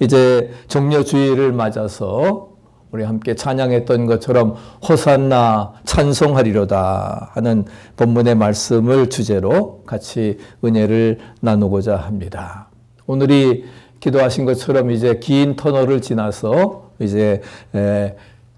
이제 종려주일을 맞아서 우리 함께 찬양했던 것처럼 호산나 찬송하리로다 하는 본문의 말씀을 주제로 같이 은혜를 나누고자 합니다. 오늘이 기도하신 것처럼 이제 긴 터널을 지나서 이제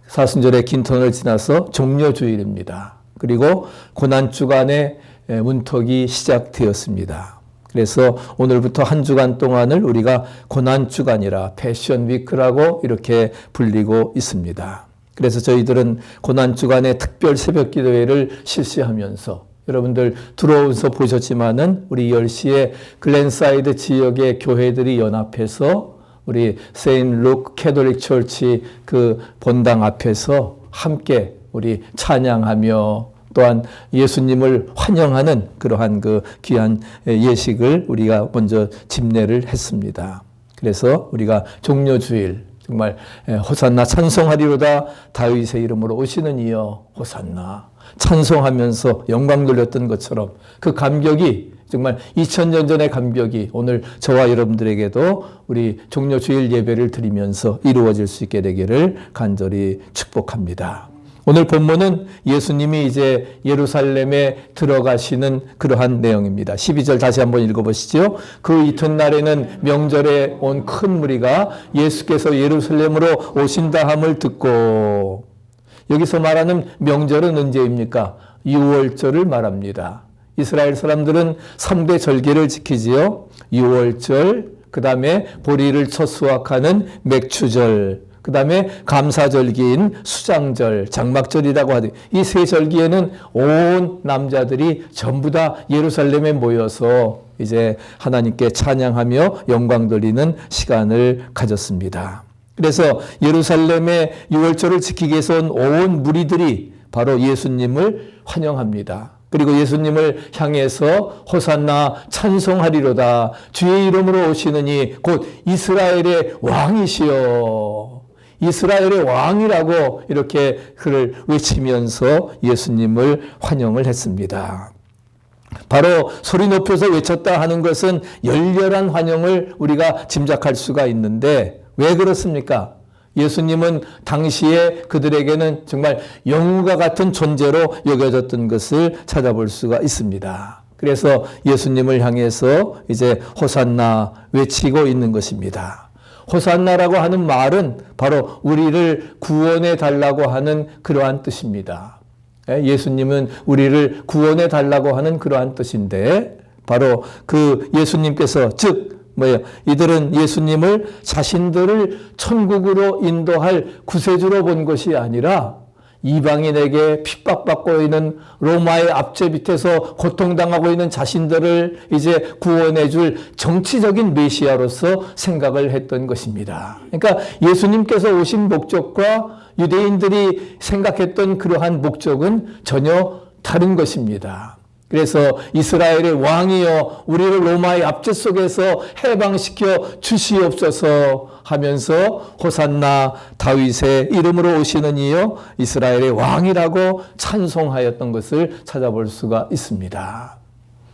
사순절의 긴 터널을 지나서 종려주일입니다. 그리고 고난주간의 문턱이 시작되었습니다. 그래서 오늘부터 한 주간 동안을 우리가 고난주간이라 패션 위크라고 이렇게 불리고 있습니다. 그래서 저희들은 고난주간의 특별 새벽 기도회를 실시하면서 여러분들 들어오셔서 보셨지만은 우리 10시에 글랜사이드 지역의 교회들이 연합해서 우리 세인 룩 캐톨릭 철치 그 본당 앞에서 함께 우리 찬양하며 또한 예수님을 환영하는 그러한 그 귀한 예식을 우리가 먼저 집례를 했습니다. 그래서 우리가 종려주일 정말 호산나 찬송하리로다 다윗의 이름으로 오시는 이여 호산나 찬송하면서 영광 돌렸던 것처럼 그 감격이 정말 2000년 전의 감격이 오늘 저와 여러분들에게도 우리 종려주일 예배를 드리면서 이루어질 수 있게 되기를 간절히 축복합니다. 오늘 본문은 예수님이 이제 예루살렘에 들어가시는 그러한 내용입니다. 12절 다시 한번 읽어보시죠. 그 이튿날에는 명절에 온 큰 무리가 예수께서 예루살렘으로 오신다 함을 듣고, 여기서 말하는 명절은 언제입니까? 6월절을 말합니다. 이스라엘 사람들은 3대 절기를 지키지요. 6월절, 그 다음에 보리를 첫 수확하는 맥추절, 그 다음에 감사절기인 수장절, 장막절이라고 하듯 이 세 절기에는 온 남자들이 전부 다 예루살렘에 모여서 이제 하나님께 찬양하며 영광 돌리는 시간을 가졌습니다. 그래서 예루살렘의 6월절을 지키기 위해서 온 무리들이 바로 예수님을 환영합니다. 그리고 예수님을 향해서 호산나 찬송하리로다 주의 이름으로 오시느니 곧 이스라엘의 왕이시여, 이스라엘의 왕이라고 이렇게 그를 외치면서 예수님을 환영을 했습니다. 바로 소리 높여서 외쳤다 하는 것은 열렬한 환영을 우리가 짐작할 수가 있는데 왜 그렇습니까? 예수님은 당시에 그들에게는 정말 영웅과 같은 존재로 여겨졌던 것을 찾아볼 수가 있습니다. 그래서 예수님을 향해서 이제 호산나 외치고 있는 것입니다. 호산나라고 하는 말은 바로 우리를 구원해 달라고 하는 그러한 뜻입니다. 예수님은 우리를 구원해 달라고 하는 그러한 뜻인데 바로 그 예수님께서 이들은 예수님을 자신들을 천국으로 인도할 구세주로 본 것이 아니라 이방인에게 핍박받고 있는 로마의 압제 밑에서 고통당하고 있는 자신들을 이제 구원해 줄 정치적인 메시아로서 생각을 했던 것입니다. 그러니까 예수님께서 오신 목적과 유대인들이 생각했던 그러한 목적은 전혀 다른 것입니다. 그래서 이스라엘의 왕이여 우리를 로마의 압제 속에서 해방시켜 주시옵소서 하면서 호산나 다윗의 이름으로 오시는 이여 이스라엘의 왕이라고 찬송하였던 것을 찾아볼 수가 있습니다.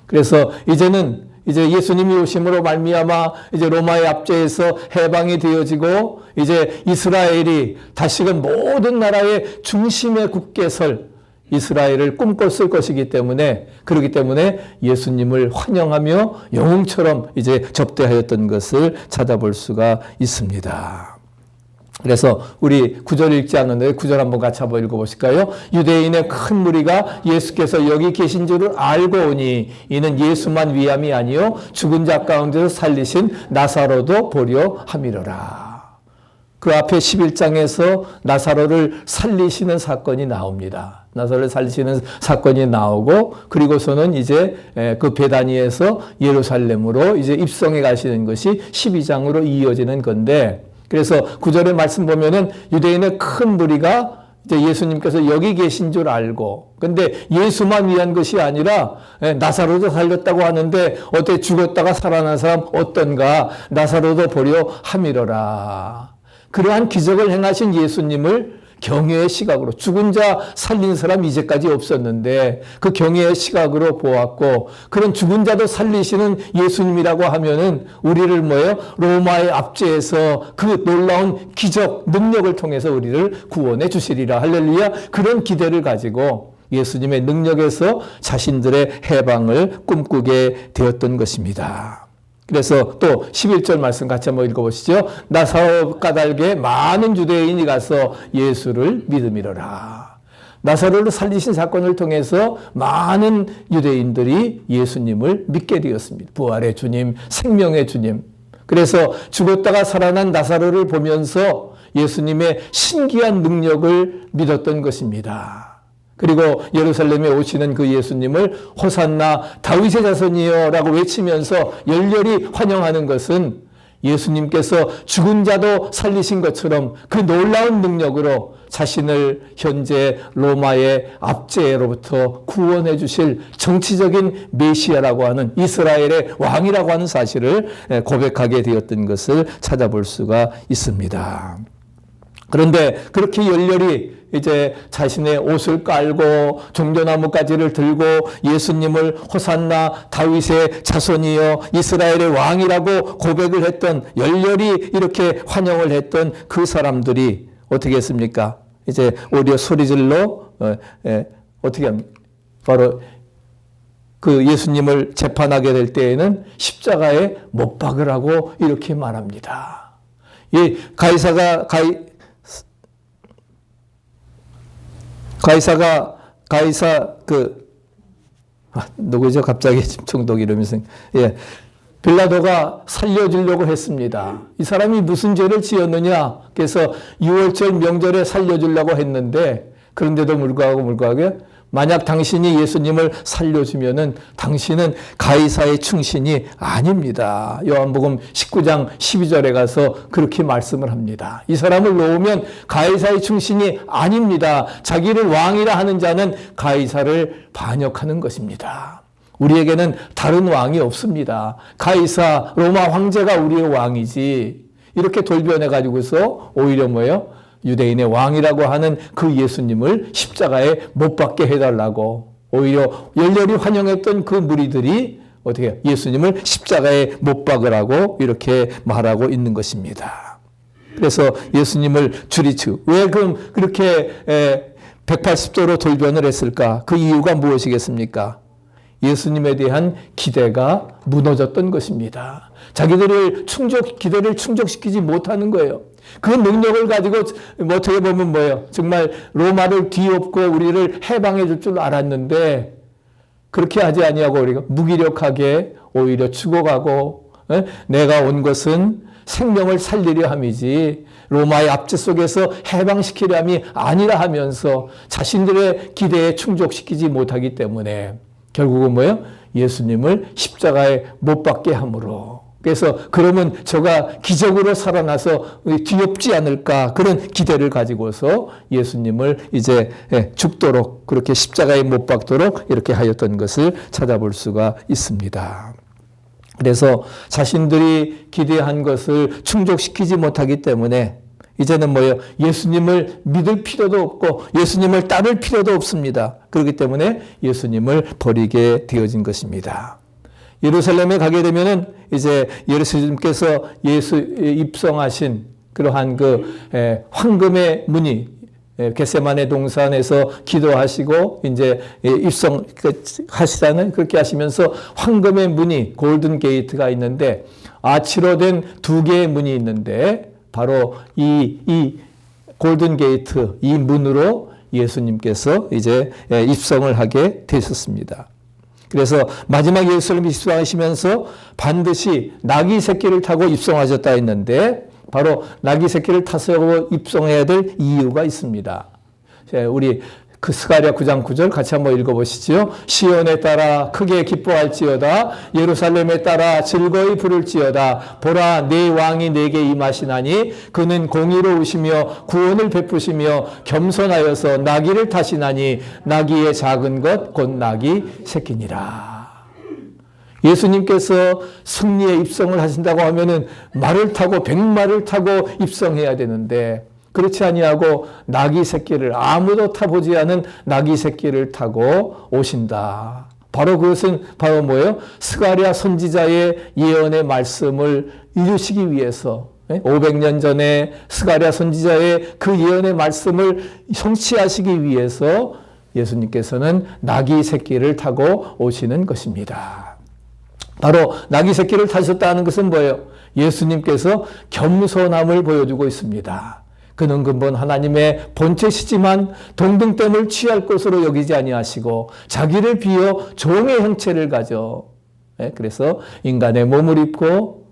그래서 이제는 예수님이 오심으로 말미암아 이제 로마의 압제에서 해방이 되어지고 이제 이스라엘이 다시금 모든 나라의 중심에 굳게 설 이스라엘을 꿈꿨을 것이기 때문에 그렇기 때문에 예수님을 환영하며 영웅처럼 이제 접대하였던 것을 찾아볼 수가 있습니다. 그래서 우리 9절 읽지 않는데 9절 한번 같이 한번 읽어보실까요? 유대인의 큰 무리가 예수께서 여기 계신 줄을 알고 오니 이는 예수만 위함이 아니요 죽은 자 가운데서 살리신 나사로도 보려 함이로라. 그 앞에 11장에서 나사로를 살리시는 사건이 나옵니다. 나사로를 살리시는 사건이 나오고 그리고서는 이제 그 베다니에서 예루살렘으로 이제 입성해 가시는 것이 12장으로 이어지는 건데 그래서 9절의 말씀 보면은 유대인의 큰 무리가 이제 예수님께서 여기 계신 줄 알고 근데 예수만 위한 것이 아니라 나사로도 살렸다고 하는데 어때 죽었다가 살아난 사람 어떤가 나사로도 보려 함이로라. 그러한 기적을 행하신 예수님을 경외의 시각으로 죽은 자 살린 사람 이제까지 없었는데 그 경외의 시각으로 보았고 그런 죽은 자도 살리시는 예수님이라고 하면은 우리를 뭐예요? 로마의 압제에서 그 놀라운 기적 능력을 통해서 우리를 구원해 주시리라. 할렐루야. 그런 기대를 가지고 예수님의 능력에서 자신들의 해방을 꿈꾸게 되었던 것입니다. 그래서 또 11절 말씀 같이 한번 읽어보시죠. 나사로 까닭에 많은 유대인이 가서 예수를 믿음이로라. 나사로를 살리신 사건을 통해서 많은 유대인들이 예수님을 믿게 되었습니다. 부활의 주님, 생명의 주님. 그래서 죽었다가 살아난 나사로를 보면서 예수님의 신기한 능력을 믿었던 것입니다. 그리고 예루살렘에 오시는 그 예수님을 호산나 다윗의 자손이여 라고 외치면서 열렬히 환영하는 것은 예수님께서 죽은 자도 살리신 것처럼 그 놀라운 능력으로 자신을 현재 로마의 압제로부터 구원해 주실 정치적인 메시아라고 하는 이스라엘의 왕이라고 하는 사실을 고백하게 되었던 것을 찾아볼 수가 있습니다. 그런데 그렇게 열렬히 이제 자신의 옷을 깔고 종려나무가지를 들고 예수님을 호산나 다윗의 자손이여 이스라엘의 왕이라고 고백을 했던 열렬히 이렇게 환영을 했던 그 사람들이 어떻게 했습니까? 이제 오히려 소리질러 어떻게 합니까? 바로 그 예수님을 재판하게 될 때에는 십자가에 못 박으라고 이렇게 말합니다. 이 누구죠? 갑자기 중독 이러면서. 예. 빌라도가 살려주려고 했습니다. 이 사람이 무슨 죄를 지었느냐? 그래서 6월절 명절에 살려주려고 했는데, 그런데도 불구하고 만약 당신이 예수님을 살려주면은 당신은 가이사의 충신이 아닙니다. 요한복음 19장 12절에 가서 그렇게 말씀을 합니다. 이 사람을 놓으면 가이사의 충신이 아닙니다. 자기를 왕이라 하는 자는 가이사를 반역하는 것입니다. 우리에게는 다른 왕이 없습니다. 가이사 로마 황제가 우리의 왕이지. 이렇게 돌변해 가지고서 오히려 뭐예요? 유대인의 왕이라고 하는 그 예수님을 십자가에 못 박게 해달라고 오히려 열렬히 환영했던 그 무리들이 어떻게 예수님을 십자가에 못 박으라고 이렇게 말하고 있는 것입니다. 그래서 예수님을 줄이치고 왜 그럼 그렇게 180도로 돌변을 했을까? 그 이유가 무엇이겠습니까? 예수님에 대한 기대가 무너졌던 것입니다. 자기들의 기대를 충족시키지 못하는 거예요. 그 능력을 가지고 어떻게 보면 뭐예요? 정말 로마를 뒤엎고 우리를 해방해 줄 줄 알았는데 그렇게 하지 아니하고 우리가 무기력하게 오히려 죽어가고 내가 온 것은 생명을 살리려 함이지 로마의 압제 속에서 해방시키려 함이 아니라 하면서 자신들의 기대에 충족시키지 못하기 때문에 결국은 뭐예요? 예수님을 십자가에 못 박게 함으로. 그래서 그러면 저가 기적으로 살아나서 뒤엎지 않을까 그런 기대를 가지고서 예수님을 이제 죽도록 그렇게 십자가에 못 박도록 이렇게 하였던 것을 찾아볼 수가 있습니다. 그래서 자신들이 기대한 것을 충족시키지 못하기 때문에 이제는 뭐예요? 예수님을 믿을 필요도 없고 예수님을 따를 필요도 없습니다. 그렇기 때문에 예수님을 버리게 되어진 것입니다. 예루살렘에 가게 되면은 이제 예수님께서 예수 입성하신 그러한 그 황금의 문이 겟세마네 동산에서 기도하시고 이제 입성하시다는 그렇게 하시면서 황금의 문이 골든 게이트가 있는데 아치로 된 두 개의 문이 있는데 바로 이 골든 게이트 이 문으로 예수님께서 이제 입성을 하게 되셨습니다. 그래서 마지막 예루살렘 입성하시면서 반드시 나귀 새끼를 타고 입성하셨다 했는데 바로 나귀 새끼를 타서 입성해야 될 이유가 있습니다. 우리 그 스가랴 9장 9절 같이 한번 읽어보시죠. 시온에 따라 크게 기뻐할지어다 예루살렘에 따라 즐거이 부를지어다 보라 내 왕이 내게 임하시나니 그는 공의로우시며 구원을 베푸시며 겸손하여서 나귀를 타시나니 나귀의 작은 것 곧 나귀 새끼니라. 예수님께서 승리의 입성을 하신다고 하면은 말을 타고 백마를 타고 입성해야 되는데 그렇지 아니하고 나귀 새끼를, 아무도 타보지 않은 나귀 새끼를 타고 오신다. 바로 그것은 바로 뭐예요? 스가랴 선지자의 예언의 말씀을 이루시기 위해서 500년 전에 스가랴 선지자의 그 예언의 말씀을 성취하시기 위해서 예수님께서는 나귀 새끼를 타고 오시는 것입니다. 바로 나귀 새끼를 타셨다는 것은 뭐예요? 예수님께서 겸손함을 보여주고 있습니다. 그는 근본 하나님의 본체시지만 동등됨을 취할 것으로 여기지 아니하시고 자기를 비어 종의 형체를 가져 그래서 인간의 몸을 입고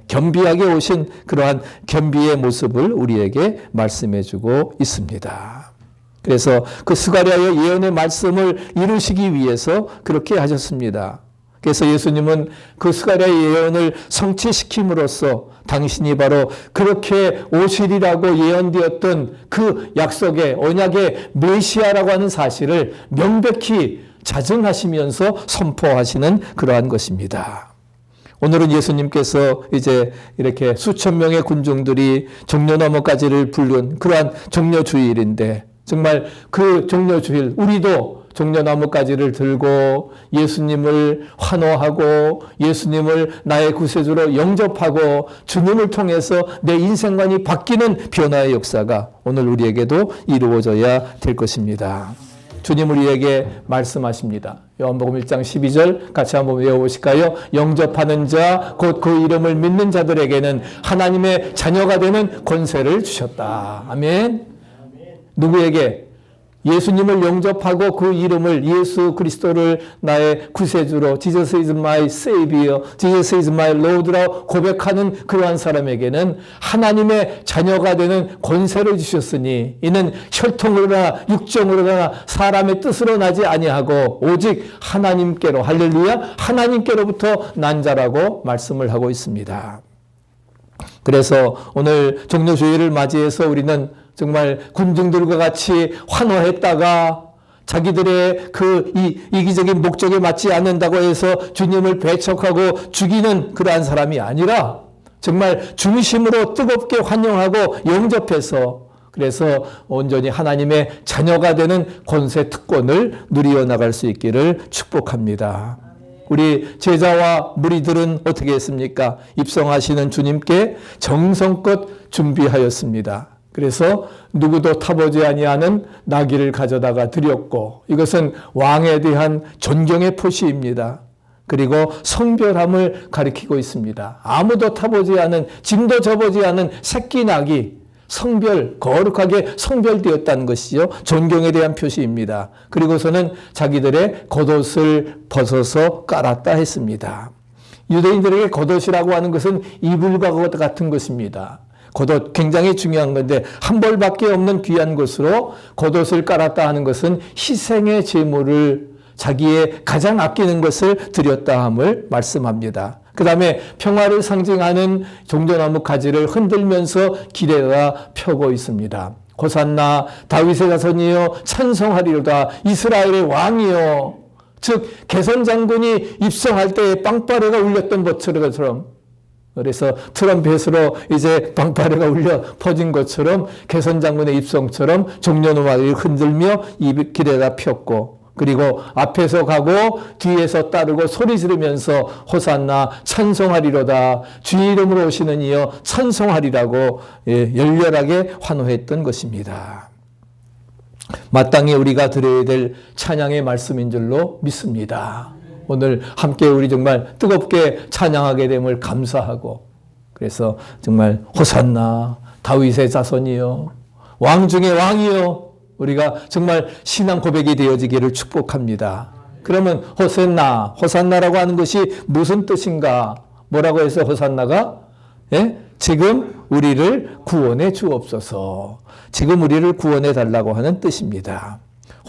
겸비하게 오신 그러한 겸비의 모습을 우리에게 말씀해 주고 있습니다. 그래서 그 스가랴의 예언의 말씀을 이루시기 위해서 그렇게 하셨습니다. 그래서 예수님은 그 스가랴의 예언을 성취시킴으로써 당신이 바로 그렇게 오시리라고 예언되었던 그 약속의 언약의 메시아라고 하는 사실을 명백히 자증하시면서 선포하시는 그러한 것입니다. 오늘은 예수님께서 이제 이렇게 수천 명의 군중들이 종려나무가지를 부른 그러한 종려주일인데 정말 그 종려주일 우리도 종려나무가지를 들고 예수님을 환호하고 예수님을 나의 구세주로 영접하고 주님을 통해서 내 인생관이 바뀌는 변화의 역사가 오늘 우리에게도 이루어져야 될 것입니다. 주님 우리에게 말씀하십니다. 요한복음 1장 12절 같이 한번 외워보실까요? 영접하는 자, 곧 그 이름을 믿는 자들에게는 하나님의 자녀가 되는 권세를 주셨다. 아멘. 누구에게? 예수님을 영접하고 그 이름을 예수 그리스도를 나의 구세주로 Jesus is my Savior, Jesus is my Lord라고 고백하는 그러한 사람에게는 하나님의 자녀가 되는 권세를 주셨으니 이는 혈통으로나 육정으로나 사람의 뜻으로 나지 아니하고 오직 하나님께로 할렐루야 하나님께로부터 난 자라고 말씀을 하고 있습니다. 그래서 오늘 종려주일을 맞이해서 우리는 정말 군중들과 같이 환호했다가 자기들의 그 이기적인 목적에 맞지 않는다고 해서 주님을 배척하고 죽이는 그러한 사람이 아니라 정말 중심으로 뜨겁게 환영하고 영접해서 그래서 온전히 하나님의 자녀가 되는 권세 특권을 누리어 나갈 수 있기를 축복합니다. 우리 제자와 무리들은 어떻게 했습니까? 입성하시는 주님께 정성껏 준비하였습니다. 그래서 누구도 타보지 아니하는 나귀를 가져다가 드렸고 이것은 왕에 대한 존경의 표시입니다. 그리고 성별함을 가리키고 있습니다. 아무도 타보지 않은 짐도 져보지 않은 새끼 나귀 성별 거룩하게 성별되었다는 것이죠. 존경에 대한 표시입니다. 그리고서는 자기들의 겉옷을 벗어서 깔았다 했습니다. 유대인들에게 겉옷이라고 하는 것은 이불과 같은 것입니다. 겉옷 굉장히 중요한 건데 한 벌밖에 없는 귀한 것으로 겉옷을 깔았다 하는 것은 희생의 제물을 자기의 가장 아끼는 것을 드렸다 함을 말씀합니다. 그 다음에 평화를 상징하는 종려나무 가지를 흔들면서 길에다 펴고 있습니다. 호산나 다윗의 자손이여 찬송하리로다 이스라엘의 왕이여 즉 개선 장군이 입성할 때 빵빠레가 울렸던 것처럼 그래서 트럼펫으로 이제 방파레가 울려 퍼진 것처럼 개선 장군의 입성처럼 종려나무를 흔들며 이 길에다 폈고 그리고 앞에서 가고 뒤에서 따르고 소리 지르면서 호산나 찬송하리로다 주의 이름으로 오시는 이여 찬송하리라고 열렬하게 환호했던 것입니다. 마땅히 우리가 드려야 될 찬양의 말씀인 줄로 믿습니다. 오늘 함께 우리 정말 뜨겁게 찬양하게 됨을 감사하고 그래서 정말 호산나 다윗의 자손이여 왕 중의 왕이여 우리가 정말 신앙 고백이 되어지기를 축복합니다. 그러면 호산나라고 하는 것이 무슨 뜻인가? 뭐라고 해서 호산나가? 지금 우리를 구원해 주옵소서. 지금 우리를 구원해 달라고 하는 뜻입니다.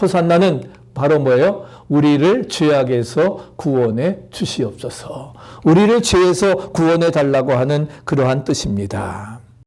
호산나는 바로 뭐예요? 우리를 죄악에서 구원해 주시옵소서. 우리를 죄에서 구원해 달라고 하는 그러한 뜻입니다.